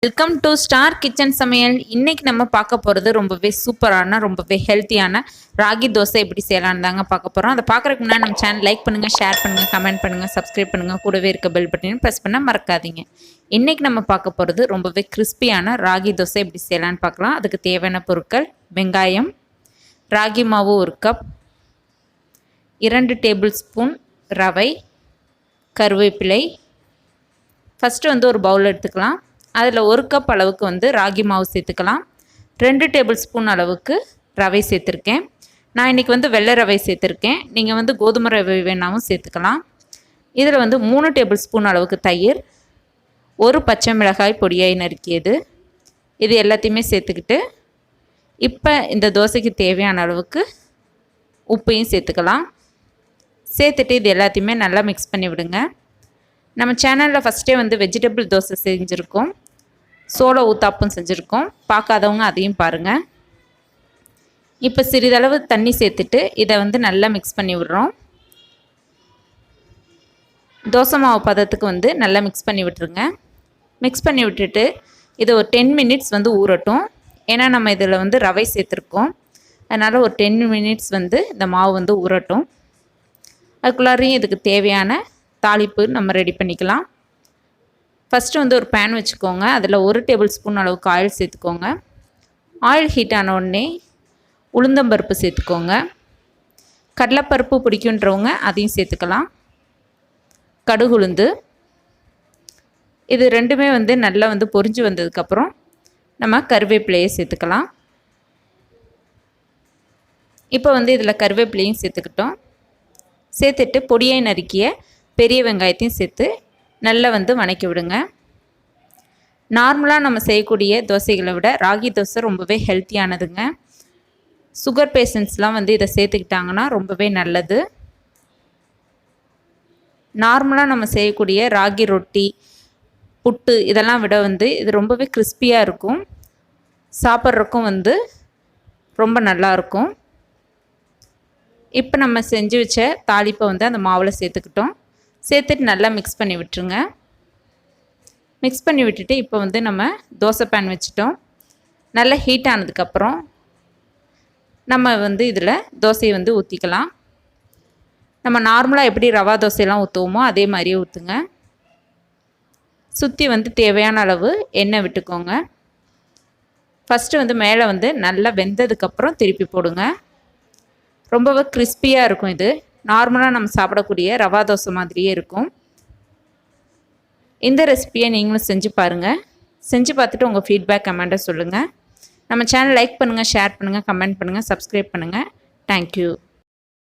Welcome to star kitchen சமையல். இன்னைக்கு நம்ம பார்க்க போகிறது ரொம்பவே சூப்பரான ரொம்பவே ஹெல்த்தியான ராகி தோசை எப்படி செய்யலான்னு தாங்க பார்க்க போகிறோம். அதை பார்க்குறதுக்கு முன்னாடி நம்ம சேனல் லைக் பண்ணுங்கள், ஷேர் பண்ணுங்கள், கமெண்ட் பண்ணுங்கள், சப்ஸ்கிரைப் பண்ணுங்கள், கூடவே இருக்க பெல் பட்டனையும் ப்ரெஸ் பண்ண மறக்காதீங்க. இன்றைக்கி நம்ம பார்க்க போகிறது ரொம்பவே கிறிஸ்பியான ராகி தோசை எப்படி செய்யலான்னு பார்க்கலாம். அதுக்கு தேவையான பொருட்கள்: வெங்காயம், ராகி மாவு 1 கப், 2 டேபிள் ஸ்பூன் ரவை, கருவேப்பிலை. ஃபஸ்ட்டு ஒரு பவுல் எடுத்துக்கலாம். அதில் 1 கப் அளவுக்கு ராகி மாவு சேர்த்துக்கலாம். 2 டேபிள் ஸ்பூன் அளவுக்கு ரவை சேர்த்துருக்கேன். நான் இன்றைக்கி வெள்ளை ரவை சேர்த்துருக்கேன். நீங்கள் கோதுமை ரவை வேணாலும் சேர்த்துக்கலாம். இதில் 3 டேபிள் ஸ்பூன் அளவுக்கு தயிர், 1 பச்சை மிளகாய் பொடியாய் நறுக்கியது, இது எல்லாத்தையுமே சேர்த்துக்கிட்டு இப்போ இந்த தோசைக்கு தேவையான அளவுக்கு உப்பையும் சேர்த்துக்கலாம். சேர்த்துட்டு இது எல்லாத்தையுமே நல்லா மிக்ஸ் பண்ணி விடுங்க. நம்ம சேனலில் ஃபஸ்ட்டே வெஜிடபிள் தோசை செஞ்சுருக்கோம், சோள ஊத்தாப்பும் செஞ்சுருக்கோம். பார்க்காதவங்க அதையும் பாருங்கள். இப்போ சிறிதளவு தண்ணி சேர்த்துட்டு இதை நல்லா மிக்ஸ் பண்ணி விடுறோம். தோசை மாவு பதத்துக்கு நல்லா மிக்ஸ் பண்ணி விட்டுருங்க. மிக்ஸ் பண்ணி விட்டுட்டு இதை ஒரு 10 மினிட்ஸ் ஊறட்டும். ஏன்னா நம்ம இதில் ரவை சேர்த்துருக்கோம், அதனால் ஒரு 10 மினிட்ஸ் இந்த மாவு ஊறட்டும். அதுக்குள்ளாரையும் இதுக்கு தேவையான தாளிப்பு நம்ம ரெடி பண்ணிக்கலாம். ஃபஸ்ட்டு ஒரு பேன் வச்சுக்கோங்க. அதில் 1 டேபிள் ஸ்பூன் அளவுக்கு ஆயில் சேர்த்துக்கோங்க. ஆயில் ஹீட் ஆன உடனே உளுந்தம்பருப்பு சேர்த்துக்கோங்க. கடலைப்பருப்பு பிடிக்குன்றவங்க அதையும் சேர்த்துக்கலாம். கடுகு, உளுந்து, இது ரெண்டுமே நல்லா பொரிஞ்சு வந்ததுக்கப்புறம் நம்ம கருவேப்பிலையை சேர்த்துக்கலாம். இப்போ இதில் கருவேப்பிலையும் சேர்த்துக்கிட்டோம். சேர்த்துட்டு பொடியை நறுக்கிய பெரிய வெங்காயத்தையும் சேர்த்து நல்லா வணக்கி விடுங்க. நார்மலாக நம்ம செய்யக்கூடிய தோசைகளை விட ராகி தோசை ரொம்பவே ஹெல்த்தியானதுங்க. சுகர் பேஷண்ட்ஸ்லாம் இதை சேர்த்துக்கிட்டாங்கன்னா ரொம்பவே நல்லது. நார்மலாக நம்ம செய்யக்கூடிய ராகி ரொட்டி, புட்டு இதெல்லாம் விட இது ரொம்பவே கிறிஸ்பியாக இருக்கும். சாப்பிட்றதுக்கும் ரொம்ப நல்லாயிருக்கும். இப்போ நம்ம செஞ்சு வச்ச தாளிப்பை அந்த மாவில் சேர்த்துக்கிட்டோம். சேர்த்துட்டு நல்லா மிக்ஸ் பண்ணி விட்டுருங்க. மிக்ஸ் பண்ணி விட்டுட்டு இப்போ நம்ம தோசை பேன் வச்சுட்டோம். நல்லா ஹீட் ஆனதுக்கப்புறம் நம்ம இதில் தோசையை ஊற்றிக்கலாம். நம்ம நார்மலாக எப்படி ரவா தோசையெல்லாம் ஊற்றுவோமோ அதே மாதிரியே ஊற்றுங்க. சுற்றி தேவையான அளவு எண்ணெய் விட்டுக்கோங்க. ஃபஸ்ட்டு மேலே நல்லா வெந்ததுக்கப்புறம் திருப்பி போடுங்க. ரொம்பவே கிறிஸ்பியாக இருக்கும். இது நார்மலாக நம்ம சாப்பிடக்கூடிய ரவா தோசை மாதிரியே இருக்கும். இந்த ரெசிபியை நீங்களும் செஞ்சு பாருங்கள். செஞ்சு பார்த்துட்டு உங்கள் ஃபீட்பேக் கமெண்ட்டை சொல்லுங்கள். நம்ம சேனல் லைக் பண்ணுங்கள், ஷேர் பண்ணுங்கள், கமெண்ட் பண்ணுங்கள், சப்ஸ்கிரைப் பண்ணுங்கள். தேங்க்யூ.